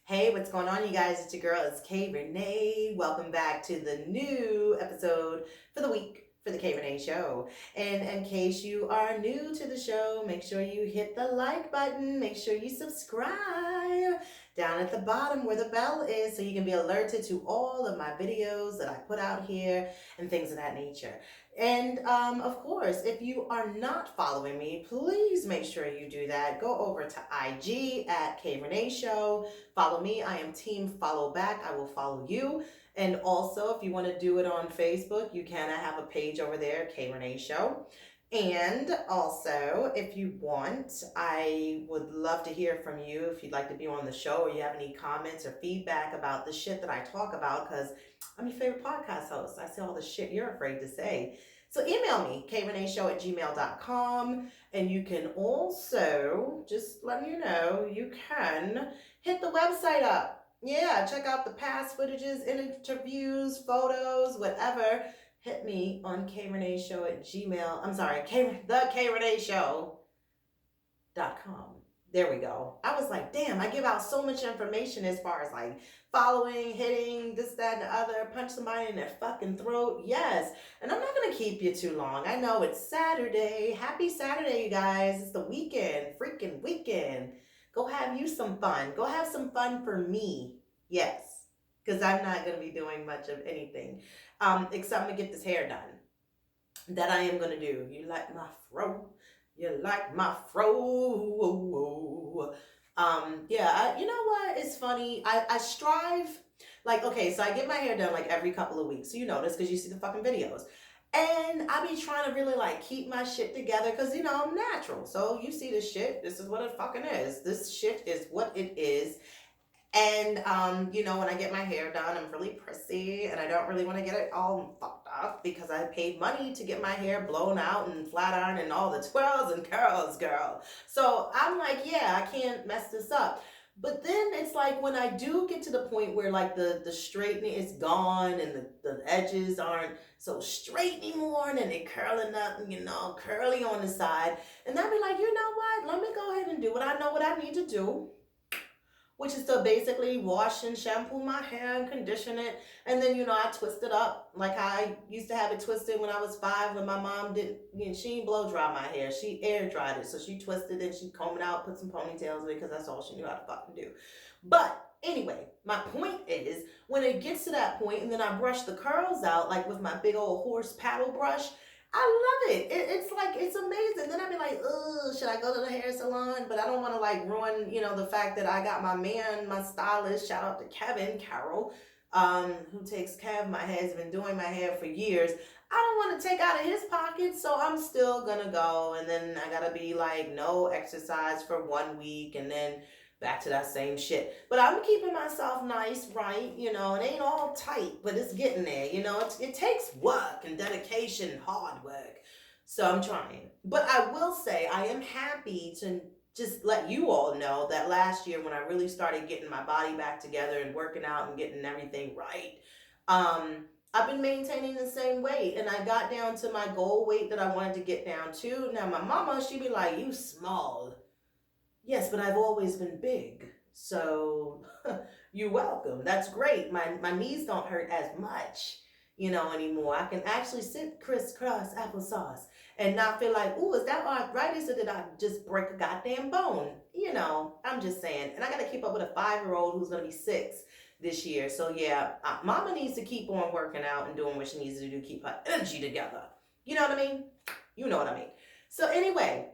Hey, what's going on, you guys? It's your girl, it's K Rene. Welcome back to the new episode for the week for the K Rene Show. And in case you are new to the show, make sure you hit the like button. Make sure you subscribe down at the bottom where the bell is so you can be alerted to all of my videos that I put out here and things of that nature. And of course, if you are not following me, please make sure you do that. Go over to IG at K Rene Show. Follow me. I am team follow back. I will follow you. And also, if you want to do it on Facebook, you can. I have a page over there, K Rene Show. And also, if you want, I would love to hear from you if you'd like to be on the show or you have any comments or feedback about the shit that I talk about, because I'm your favorite podcast host. I say all the shit you're afraid to say. So email me, kreneshow@gmail.com. And you can also, just letting you know, you can hit the website up. Yeah, check out the past footages, interviews, photos, whatever. Hit me on kreneshow at gmail. I'm sorry, the kreneshow.com. There we go. I was like, damn, I give out so much information as far as like following, hitting, this, that, and the other, punch somebody in their fucking throat. Yes. And I'm not going to keep you too long. I know it's Saturday. Happy Saturday, you guys. It's the weekend. Freaking weekend. Go have you some fun. Go have some fun for me. Yes. Because I'm not going to be doing much of anything. Except I'm going to get this hair done. That I am going to do. You like my fro? You like my fro? Yeah, you know what? It's funny. I strive, like, okay, so I get my hair done like every couple of weeks. So you notice because you see the fucking videos. And I be trying to really like keep my shit together because, you know, I'm natural. So you see this shit. This is what it fucking is. This shit is what it is. And, when I get my hair done, I'm really prissy and I don't really want to get it all fucked up because I paid money to get my hair blown out and flat iron and all the twirls and curls, girl. So I'm like, yeah, I can't mess this up. But then it's like when I do get to the point where like the straightening is gone and the edges aren't so straight anymore and then they curling up, curly on the side. And I'd be like, you know what? Let me go ahead and do what I know what I need to do, which is to basically wash and shampoo my hair and condition it. And then, I twist it up like I used to have it twisted when I was 5 when my mom didn't, she didn't blow dry my hair. She air dried it. So she twisted it, she'd comb it out, put some ponytails in it because that's all she knew how to fucking do. But anyway, my point is when it gets to that point and then I brush the curls out, like with my big old horse paddle brush, I love it. It's like, it's amazing. Then I'd be like, ugh, should I go to the hair salon? But I don't want to like ruin, the fact that I got my man, my stylist, shout out to Kevin Carroll, who takes care of my hair, has been doing my hair for years. I don't want to take out of his pocket, so I'm still gonna go. And then I gotta be like, no exercise for 1 week and then back to that same shit. But I'm keeping myself nice, right? It ain't all tight, but it's getting there. It takes work and dedication, hard work. So I'm trying. But I will say I am happy to just let you all know that last year when I really started getting my body back together and working out and getting everything right, I've been maintaining the same weight and I got down to my goal weight that I wanted to get down to. Now my mama, she be like, you small. Yes, but I've always been big. So you're welcome. That's great. My knees don't hurt as much, anymore. I can actually sit crisscross applesauce and not feel like, ooh, is that arthritis or did I just break a goddamn bone? I'm just saying. And I got to keep up with a 5-year-old who's going to be 6 this year. So yeah, mama needs to keep on working out and doing what she needs to do to keep her energy together. You know what I mean? You know what I mean. So anyway,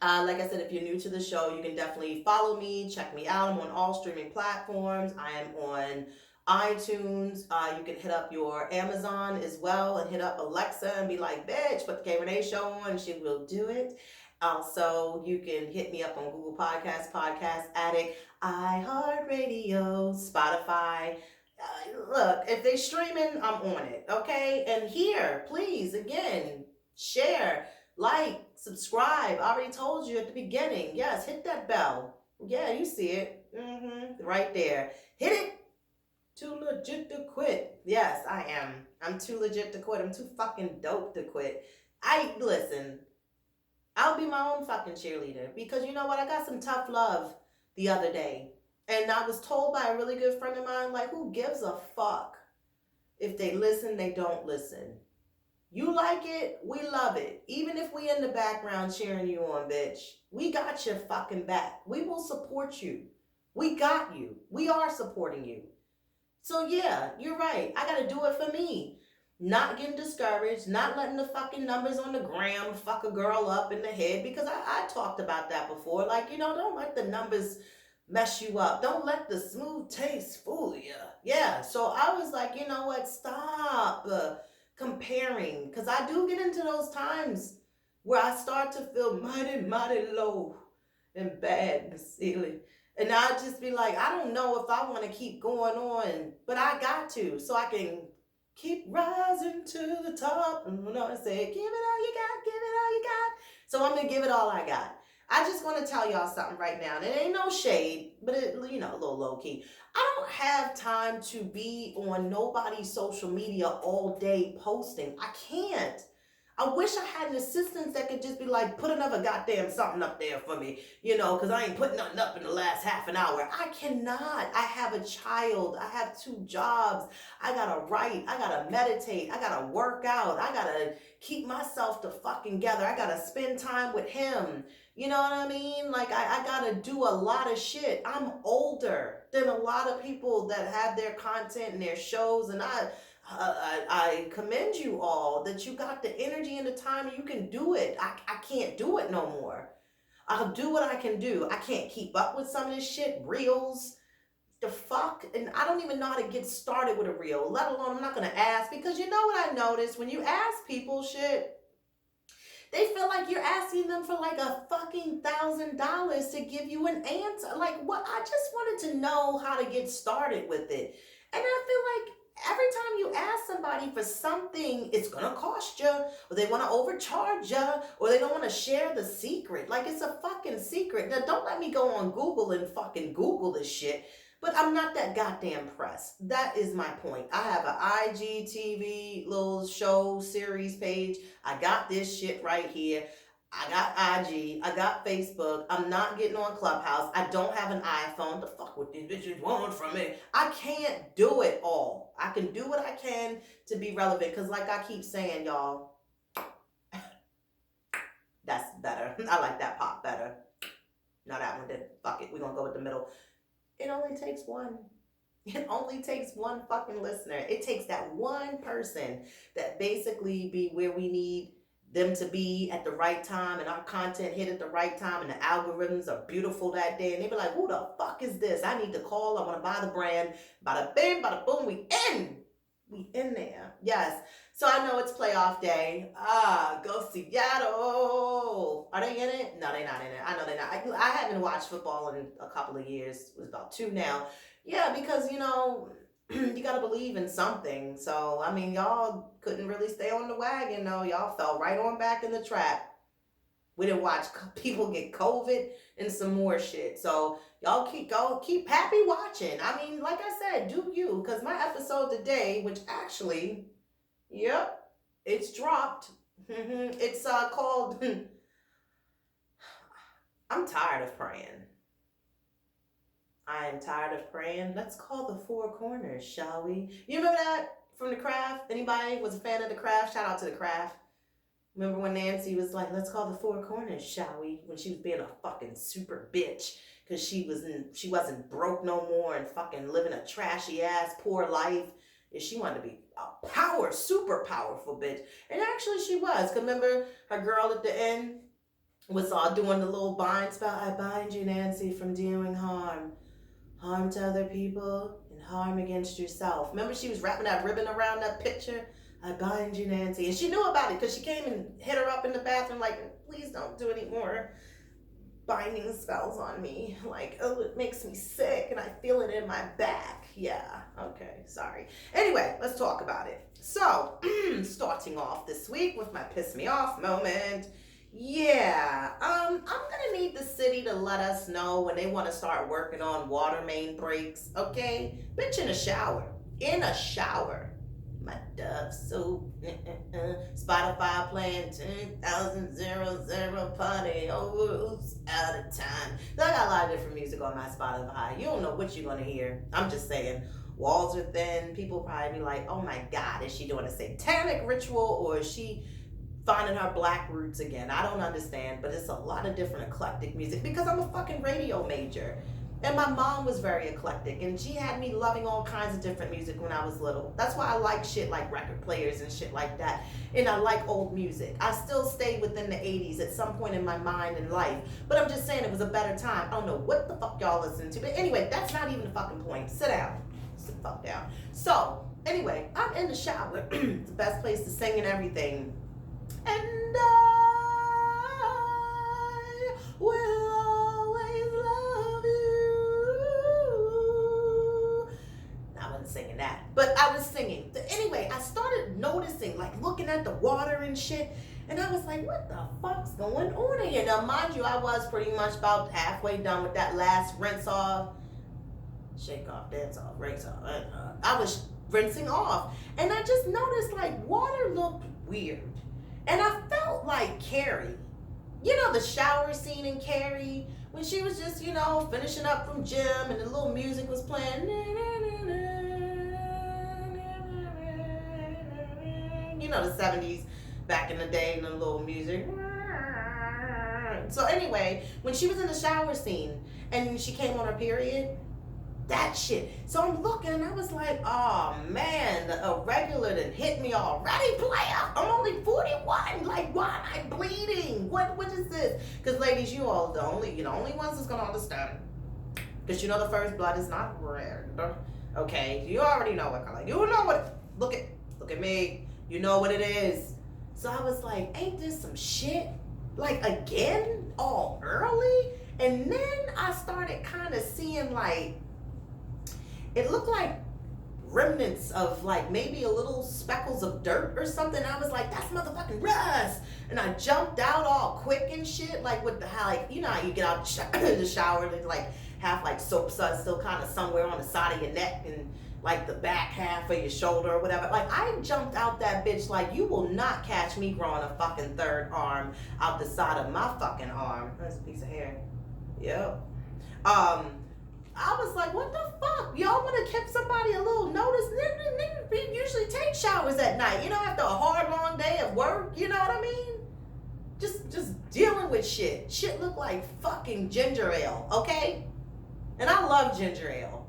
like I said, if you're new to the show, you can definitely follow me, check me out. I'm on all streaming platforms. I am on iTunes. You can hit up your Amazon as well and hit up Alexa and be like, bitch, put the K Rene Show on. She will do it. Also, you can hit me up on Google Podcasts, Podcast Addict, iHeartRadio, Spotify. Look, if they streaming, I'm on it, okay? And here, please, again, share, like, subscribe. I already told you at the beginning. Yes, hit that bell. Yeah, you see it. Right there. Hit it. Too legit to quit. Yes, I am. I'm too legit to quit. I'm too fucking dope to quit. Listen, I'll be my own fucking cheerleader because you know what? I got some tough love the other day. And I was told by a really good friend of mine, like, who gives a fuck if they listen, they don't listen? You like it, we love it. Even if we in the background cheering you on, bitch, we got your fucking back. We will support you. We got you. We are supporting you. So yeah, you're right. I gotta do it for me. Not getting discouraged, not letting the fucking numbers on the gram fuck a girl up in the head because I talked about that before. Like, don't let the numbers mess you up. Don't let the smooth taste fool you. Yeah, so I was like, you know what? Stop comparing because I do get into those times where I start to feel mighty, mighty low and bad and silly. And I'd just be like, I don't know if I want to keep going on, but I got to so I can keep rising to the top. And when I say, give it all you got, give it all you got. So I'm going to give it all I got. I just want to tell y'all something right now. And it ain't no shade, but it, a little low key. I don't have time to be on nobody's social media all day posting. I can't. I wish I had an assistant that could just be like, put another goddamn something up there for me, because I ain't putting nothing up in the last half an hour. I cannot. I have a child. I have 2 jobs. I gotta write. I gotta meditate. I gotta work out. I gotta keep myself the fucking together. I gotta spend time with him. You know what I mean? Like, I gotta do a lot of shit. I'm older than a lot of people that have their content and their shows, and I commend you all that you got the energy and the time and you can do it. I can't do it no more. I'll do what I can do. I can't keep up with some of this shit. Reels, the fuck? And I don't even know how to get started with a reel, let alone I'm not going to ask because you know what I noticed? When you ask people shit, they feel like you're asking them for like a fucking $1,000 to give you an answer. Like, what? I just wanted to know how to get started with it. And I feel like every time you ask somebody for something, it's gonna cost you, or they want to overcharge you, or they don't want to share the secret. Like, it's a fucking secret. Now, don't let me go on Google and fucking Google this shit. But I'm not that goddamn pressed. That is my point. I have an IGTV little show series page. I got this shit right here. I got IG. I got Facebook. I'm not getting on Clubhouse. I don't have an iPhone. The fuck what these bitches want from me? I can't do it all. I can do what I can to be relevant. Because like I keep saying, y'all, that's better. I like that pop better. No, that one did. Fuck it. We're going to go with the middle. It only takes one. It only takes one fucking listener. It takes that one person that basically be where we need them to be at the right time and our content hit at the right time and the algorithms are beautiful that day and they be like, who the fuck is this? I need to call. I want to buy the brand. Bada bing, bada boom, we in. We in there. Yes. So I know it's playoff day. Go Seattle. Are they in it? No, they're not in it. I know they're not. I haven't watched football in a couple of years. It was about 2 now. Yeah, because, you got to believe in something. So, I mean, y'all couldn't really stay on the wagon, though. Y'all fell right on back in the trap. We didn't watch people get COVID and some more shit. So y'all keep happy watching. I mean, like I said, do you? Because my episode today, which actually, yep, it's dropped. It's called I'm tired of praying. I am tired of praying. Let's call the 4 corners, shall we? You remember that from The Craft? Anybody was a fan of The Craft? Shout out to The Craft. Remember when Nancy was like, let's call the 4 corners, shall we? When she was being a fucking super bitch because she wasn't broke no more and fucking living a trashy ass poor life. And she wanted to be a super powerful bitch. And actually she was. Cause remember her girl at the end was doing the little bind spell. I bind you, Nancy, from doing harm to other people and harm against yourself. Remember she was wrapping that ribbon around that picture? I bind you, Nancy. And she knew about it because she came and hit her up in the bathroom like, please don't do any more binding spells on me. Like, oh, it makes me sick and I feel it in my back. Yeah, okay, sorry. Anyway, let's talk about it. So, starting off this week with my piss me off moment. Yeah, I'm gonna need the city to let us know when they want to start working on water main breaks, okay? Bitch, in a shower. My dove soup. Spotify playing 2000 party over out of time. So I got a lot of different music on my Spotify. You don't know what you're gonna hear. I'm just saying. Walls are thin. People probably be like, "Oh my God, is she doing a satanic ritual or is she finding her black roots again?" I don't understand, but it's a lot of different eclectic music because I'm a fucking radio major. And my mom was very eclectic and she had me loving all kinds of different music when I was little. That's why I like shit like record players and shit like that. And I like old music. I still stay within the 80s at some point in my mind and life. But I'm just saying it was a better time. I don't know what the fuck y'all listen to. But anyway, that's not even the fucking point. Sit down. Sit the fuck down. So, anyway, I'm in the shower. It's the best place to sing and everything. And I will always love you. I wasn't singing that, but I was singing. Anyway, I started noticing, like looking at the water and shit, and I was like, what the fuck's going on in here? Now, mind you, I was pretty much about halfway done with that last rinse off, shake off, dance off, rinse off. I was rinsing off, and I just noticed like water looked weird. And I felt like Carrie. You know the shower scene in Carrie? When she was just, finishing up from gym and the little music was playing. You know the 70s back in the day and the little music. So anyway, when she was in the shower scene and she came on her period, that shit. So I'm looking and I was like, oh man, a regular that hit me already, player. I'm only 41. Like, why am I bleeding? What is this? Because ladies, you all the only ones that's gonna understand. Because the first blood is not red. Okay, you already know what color. You know what. Look at me. You know what it is. So I was like, ain't this some shit? Like again, all early, and then I started kind of seeing like. It looked like remnants of like maybe a little speckles of dirt or something. I was like, that's motherfucking rust. And I jumped out all quick and shit, like with how you get out the shower and like half like soap suds still kind of somewhere on the side of your neck and like the back half of your shoulder or whatever. Like I jumped out that bitch like you will not catch me growing a fucking third arm out the side of my fucking arm. That's a piece of hair. Yep. I was like, what the fuck? Y'all want to give somebody a little notice? Niggas usually take showers at night, after a hard, long day of work, you know what I mean? Just dealing with shit. Shit look like fucking ginger ale, okay? And I love ginger ale,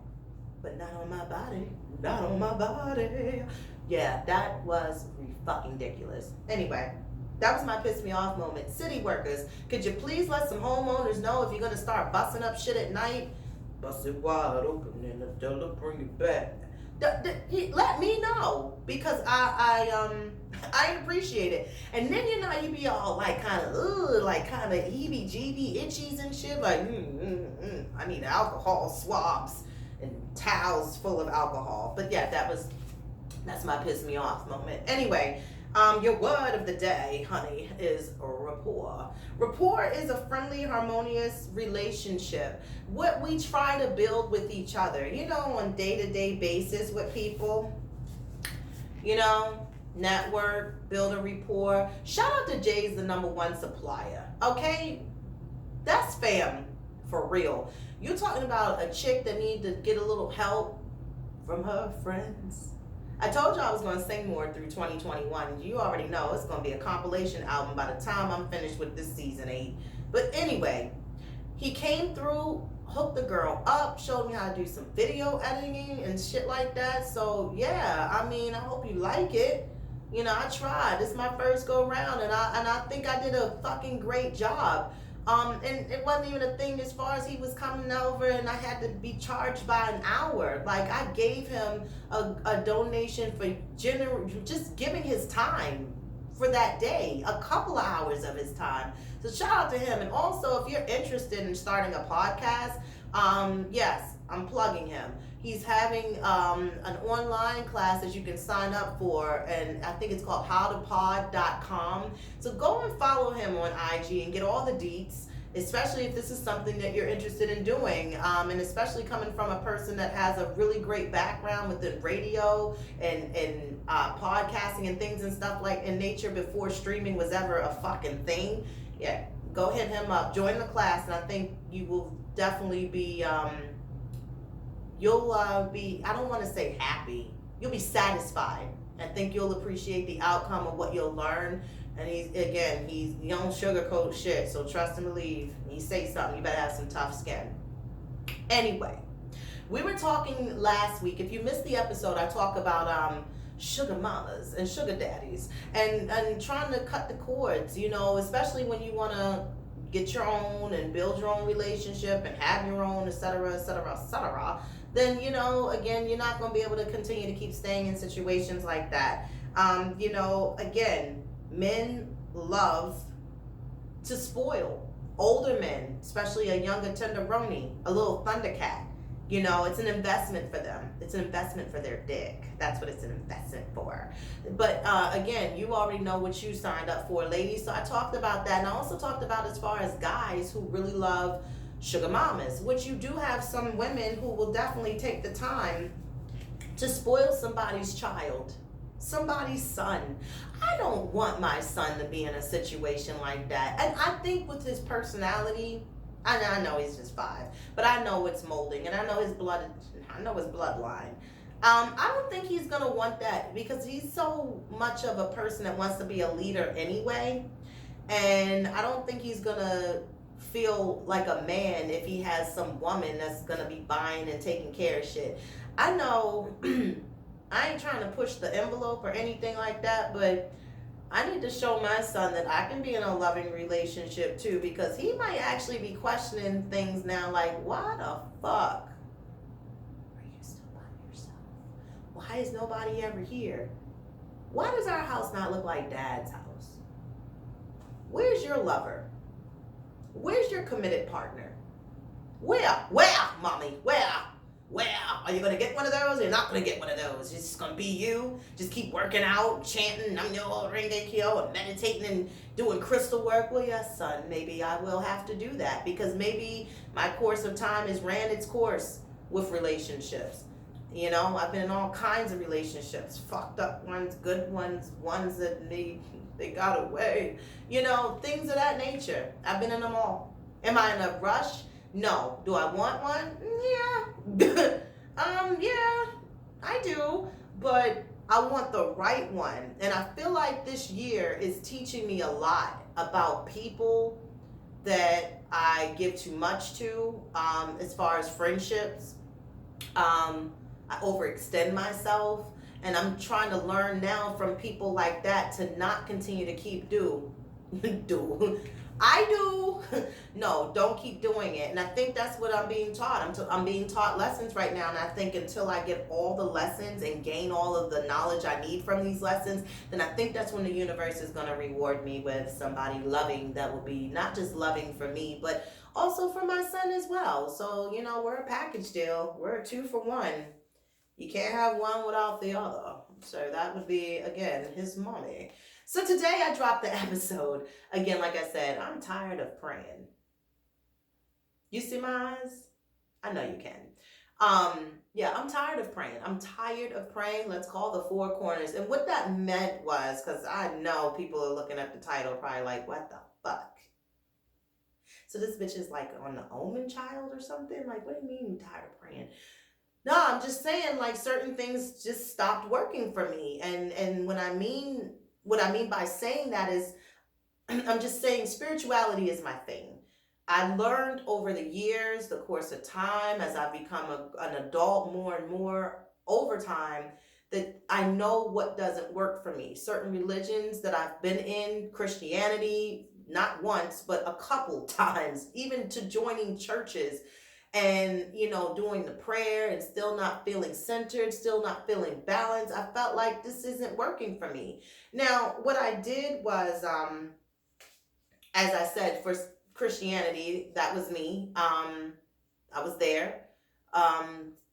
but not on my body. Not on my body. Yeah, that was fucking ridiculous. Anyway, that was my piss me off moment. City workers, could you please let some homeowners know if you're going to start busting up shit at night? Bust it wide open and they'll bring it back. Let me know because I appreciate it. And then you be all like kind of heebie-jeebie itchies and shit like I need alcohol swabs and towels full of alcohol. But yeah, that's my piss me off moment. Anyway. Your word of the day, honey, is rapport. Rapport is a friendly, harmonious relationship. What we try to build with each other, on day-to-day basis with people. Network, build a rapport. Shout out to Jay's the #1 supplier. Okay? That's fam, for real. You're talking about a chick that needs to get a little help from her friends. I told you I was going to sing more through 2021. You already know it's going to be a compilation album by the time I'm finished with this season 8. But anyway, he came through, hooked the girl up, showed me how to do some video editing and shit like that. So yeah, I hope you like it. I tried. This is my first go round and I think I did a fucking great job. And it wasn't even a thing as far as he was coming over and I had to be charged by an hour. Like I gave him a donation for just giving his time for that day, a couple of hours of his time. So shout out to him. And also if you're interested in starting a podcast, yes, I'm plugging him. He's having an online class that you can sign up for, and I think it's called howtopod.com. So go and follow him on IG and get all the deets. especially if this is something that you're interested in doing, and especially coming from a person that has a really great background within radio and podcasting and things and stuff like in nature before streaming was ever a fucking thing. Yeah, go hit him up, join the class, and I think you will definitely be you'll be, I don't want to say happy, you'll be satisfied. I think you'll appreciate the outcome of what you'll learn. And he don't sugarcoat shit, so trust and believe. He say something, you better have some tough skin. Anyway, we were talking last week, if you missed the episode, I talk about sugar mamas and sugar daddies and trying to cut the cords, you know, especially when you want to get your own and build your own relationship and have your own, etc., etc., etc., then, you know, again, you're not going to be able to continue to keep staying in situations like that. You know, again, men love to spoil older men, especially a younger tenderoni, a little thundercat. You know, it's an investment for them. It's an investment for their dick. That's what it's an investment for. But again, you already know what you signed up for, ladies. So I talked about that. And I also talked about as far as guys who really love sugar mamas, which you do have some women who will definitely take the time to spoil somebody's child, somebody's son. I don't want my son to be in a situation like that. And I think with his personality, I know he's just 5, but I know it's molding, and I know his bloodline. I don't think he's gonna want that because he's so much of a person that wants to be a leader anyway, and I don't think he's gonna feel like a man if he has some woman that's gonna be buying and taking care of shit. I know I ain't trying to push the envelope or anything like that, but I need to show my son that I can be in a loving relationship too, because he might actually be questioning things now like, why the fuck are you still by yourself? Why is nobody ever here? Why does our house not look like Dad's house? Where's your lover? Where's your committed partner? Where, mommy, where? Are you gonna get one of those? Or you're not gonna get one of those. It's just gonna be you. Just keep working out, chanting Nam Myoho Renge Kyo, and meditating and doing crystal work. Well, yes, son, maybe I will have to do that because maybe my course of time has ran its course with relationships. You know, I've been in all kinds of relationships, fucked up ones, good ones, ones that they got away. You know, things of that nature. I've been in them all. Am I in a rush? No. Do I want one? Yeah. Yeah, I do. But I want the right one. And I feel like this year is teaching me a lot about people that I give too much to, as far as friendships. I overextend myself. And I'm trying to learn now from people like that to not continue to keep I do. No, don't keep doing it. And I think that's what I'm being taught. I'm being taught lessons right now. And I think until I get all the lessons and gain all of the knowledge I need from these lessons, then I think that's when the universe is going to reward me with somebody loving that will be not just loving for me, but also for my son as well. So, you know, we're a package deal. We're a 2 for 1. You can't have one without the other. So that would be, again, his mommy. So today I dropped the episode. Again, like I said, I'm tired of praying. You see my eyes? I know you can. Yeah, I'm tired of praying. I'm tired of praying. Let's call the 4 corners. And what that meant was, because I know people are looking at the title probably like, what the fuck? So this bitch is like on the Omen Child or something? Like, what do you mean you're tired of praying? No, I'm just saying like certain things just stopped working for me. And what I mean by saying that is I'm just saying spirituality is my thing. I learned over the years, the course of time, as I've become an adult more and more over time, that I know what doesn't work for me. Certain religions that I've been in, Christianity, not once, but a couple times, even to joining churches, and, you know, doing the prayer and still not feeling centered, still not feeling balanced. I felt like this isn't working for me. Now, what I did was, as I said, for Christianity, that was me. I was there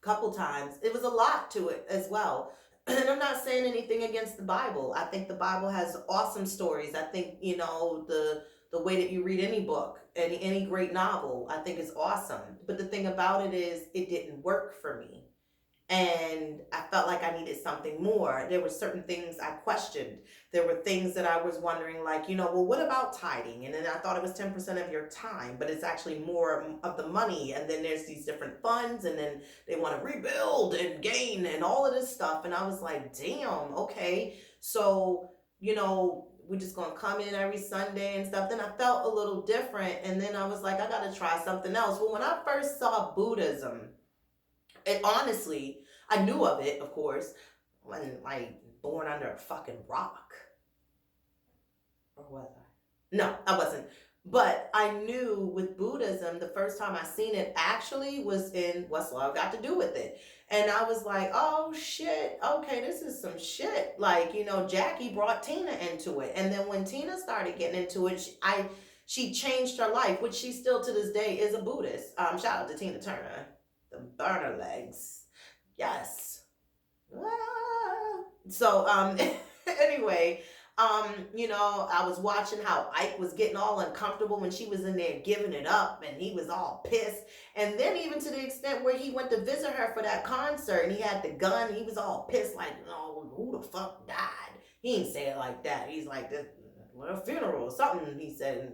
couple times. It was a lot to it as well. And I'm not saying anything against the Bible. I think the Bible has awesome stories. I think, you know, the the way that you read any book, any great novel. I think is awesome. But the thing about it is, it didn't work for me, and I felt like I needed something more. There were certain things I questioned. There were things that I was wondering, like, well, what about tithing? And then I thought it was 10% of your time, but it's actually more of the money. And then there's these different funds, and then they want to rebuild and gain and all of this stuff. And I was like, damn, okay. So, we're just gonna come in every Sunday and stuff. Then I felt a little different, and then I was like, I gotta try something else. Well, when I first saw Buddhism, it honestly, I knew of it, of course. I wasn't like born under a fucking rock. Or was I? No, I wasn't. But I knew with Buddhism, the first time I seen it actually was in What's Love Got to Do with It. And I was like, oh shit, okay, this is some shit. Like, Jackie brought Tina into it. And then when Tina started getting into it, she changed her life, which she still to this day is a Buddhist. Shout out to Tina Turner. The burner legs. Yes. Ah. So, anyway, I was watching how Ike was getting all uncomfortable when she was in there giving it up, and he was all pissed. And then even to the extent where he went to visit her for that concert, and he had the gun, he was all pissed, like, who the fuck died? He didn't say it like that. He's like, this, a funeral or something, he said,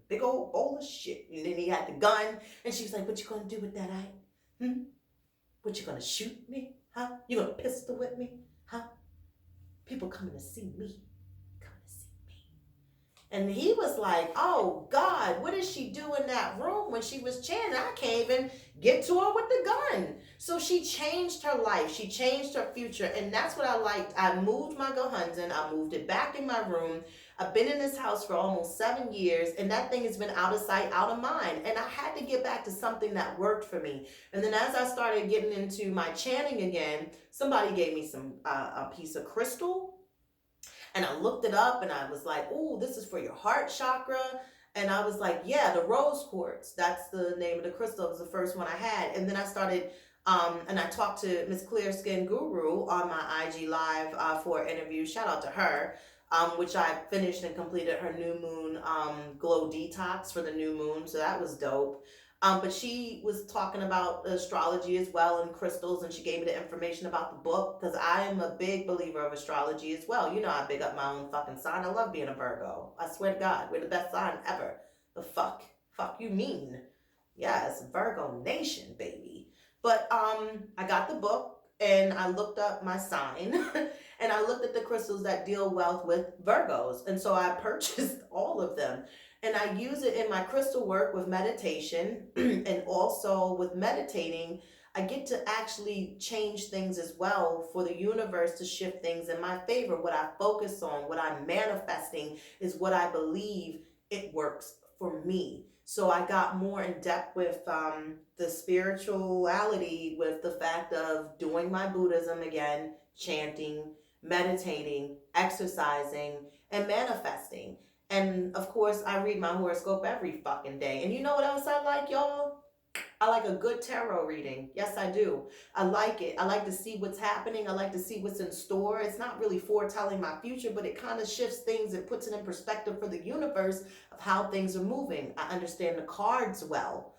big old bowl of shit. And then he had the gun, and she was like, what you gonna do with that, Ike? What, you gonna shoot me? Huh? You gonna pistol whip me? Huh? People coming to see me. And he was like, oh God, what did she do in that room when she was chanting? I can't even get to her with the gun. So she changed her life. She changed her future. And that's what I liked. I moved my Gohunzen. I moved it back in my room. I've been in this house for almost 7 years, and that thing has been out of sight, out of mind. And I had to get back to something that worked for me. And then as I started getting into my chanting again, somebody gave me a piece of crystal. And I looked it up, and I was like, oh, this is for your heart chakra. And I was like, yeah, the rose quartz. That's the name of the crystal. It was the first one I had. And then I started, and I talked to Miss Clear Skin Guru on my IG Live for an interview. Shout out to her, which I finished and completed her new moon glow detox for the new moon. So that was dope. But she was talking about astrology as well and crystals, and she gave me the information about the book, because I am a big believer of astrology as well. I big up my own fucking sign. I love being a Virgo. I swear to God, we're the best sign ever. The fuck you mean? Yes, Virgo Nation, baby. But I got the book, and I looked up my sign and I looked at the crystals that deal wealth with Virgos, and so I purchased all of them. And I use it in my crystal work with meditation, and also with meditating, I get to actually change things as well for the universe to shift things in my favor. What I focus on, what I'm manifesting, is what I believe it works for me. So I got more in depth with the spirituality, with the fact of doing my Buddhism again, chanting, meditating, exercising, and manifesting. And of course, I read my horoscope every fucking day. And you know what else I like, y'all? I like a good tarot reading. Yes, I do. I like it. I like to see what's happening. I like to see what's in store. It's not really foretelling my future, but it kind of shifts things and puts it in perspective for the universe of how things are moving. I understand the cards well.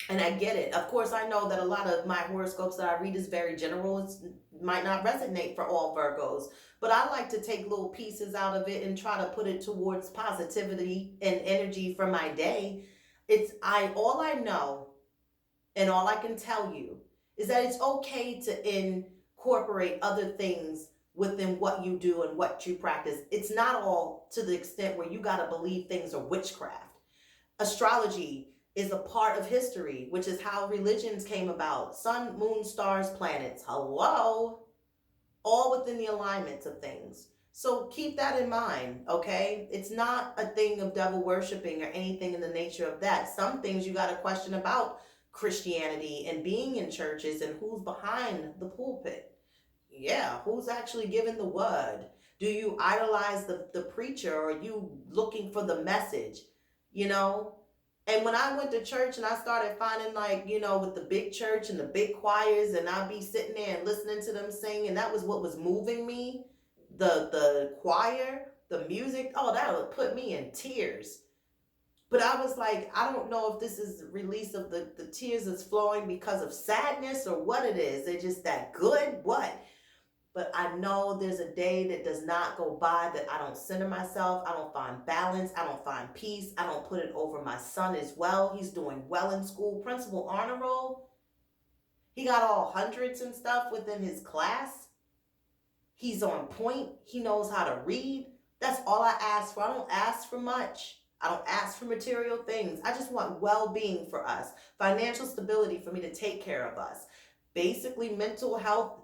And I get it. Of course, I know that a lot of my horoscopes that I read is very general. It might not resonate for all Virgos, but I like to take little pieces out of it and try to put it towards positivity and energy for my day. All I know, and all I can tell you, is that it's okay to incorporate other things within what you do and what you practice. It's not all to the extent where you got to believe things are witchcraft. Astrology is a part of history, which is how religions came about. Sun, moon, stars, planets. Hello? All within the alignments of things. So keep that in mind, okay? It's not a thing of devil worshiping or anything in the nature of that. Some things you got to question about Christianity and being in churches, and who's behind the pulpit. Yeah, who's actually giving the word? Do you idolize the preacher, or are you looking for the message? And when I went to church and I started finding, like, with the big church and the big choirs, and I'd be sitting there and listening to them sing, and that was what was moving me, the choir. the music, oh, that would put me in tears. But I was like, I don't know if this is the release of the tears that's flowing because of sadness or what it is. They're just that good. What? But I know there's a day that does not go by that I don't center myself. I don't find balance. I don't find peace. I don't put it over my son as well. He's doing well in school. Principal honor roll. He got all hundreds and stuff within his class. He's on point. He knows how to read. That's all I ask for. I don't ask for much. I don't ask for material things. I just want well being for us, financial stability for me to take care of us, basically mental health,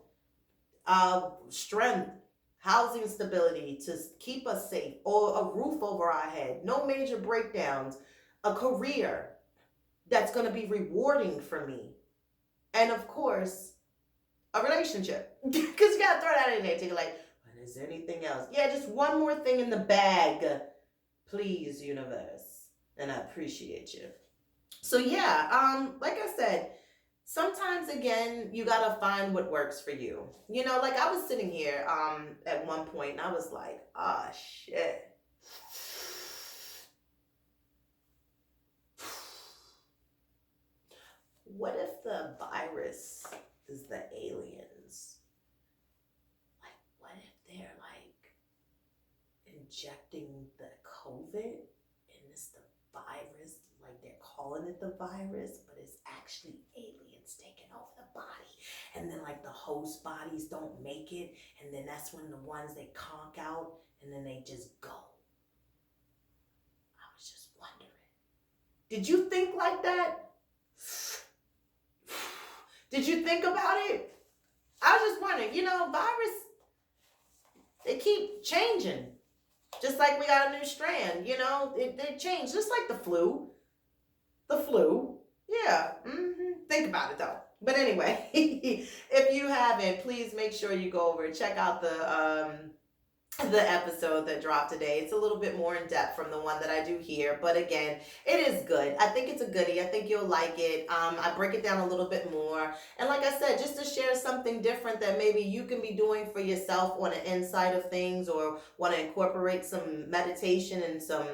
strength, housing stability to keep us safe, or a roof over our head, no major breakdowns, a career that's going to be rewarding for me, and of course, a relationship. Because you got to throw that in there too. Like, but is there anything else? Yeah, just one more thing in the bag, please, universe. And I appreciate you. So yeah, like I said, sometimes again you gotta find what works for you. You know, like I was sitting here at one point and I was like, ah, shit. What if the virus is the aliens? Like, what if they're like injecting the COVID and it's the virus? Like they're calling it the virus, but it's actually aliens taking over the body. And then like the host bodies don't make it. And then that's when the ones they conk out and then they just go. I was just wondering. Did you think like that? Did you think about it? I was just wondering, you know, virus, they keep changing. Just like we got a new strand, you know, they change. Just like the flu. The flu. Yeah. Think about it though. But anyway, if you haven't, please make sure you go over and check out the episode that dropped today. It's a little bit more in depth from the one that I do here, but again, it is good. I think it's a goodie. I think you'll like it. I break it down a little bit more, and like I said, just to share something different that maybe you can be doing for yourself on the inside of things, or want to incorporate some meditation and some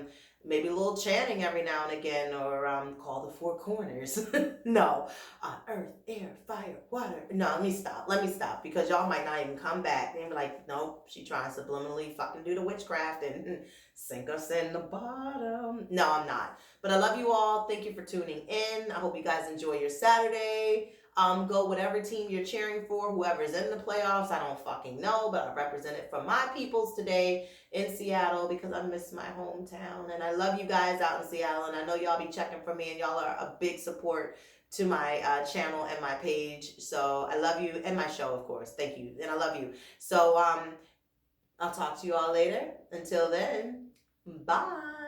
maybe a little chanting every now and again, or call the four corners. No, earth, air, fire, water. No, let me stop, because y'all might not even come back. They be like, nope, she trying to subliminally fucking do the witchcraft and sink us in the bottom. No, I'm not. But I love you all. Thank you for tuning in. I hope you guys enjoy your Saturday. Go whatever team you're cheering for, whoever's in the playoffs. I don't fucking know, but I represent it for my peoples today in Seattle because I miss my hometown. And I love you guys out in Seattle. And I know y'all be checking for me, and y'all are a big support to my channel and my page. So I love you, and my show, of course. Thank you. And I love you. So I'll talk to you all later. Until then, bye.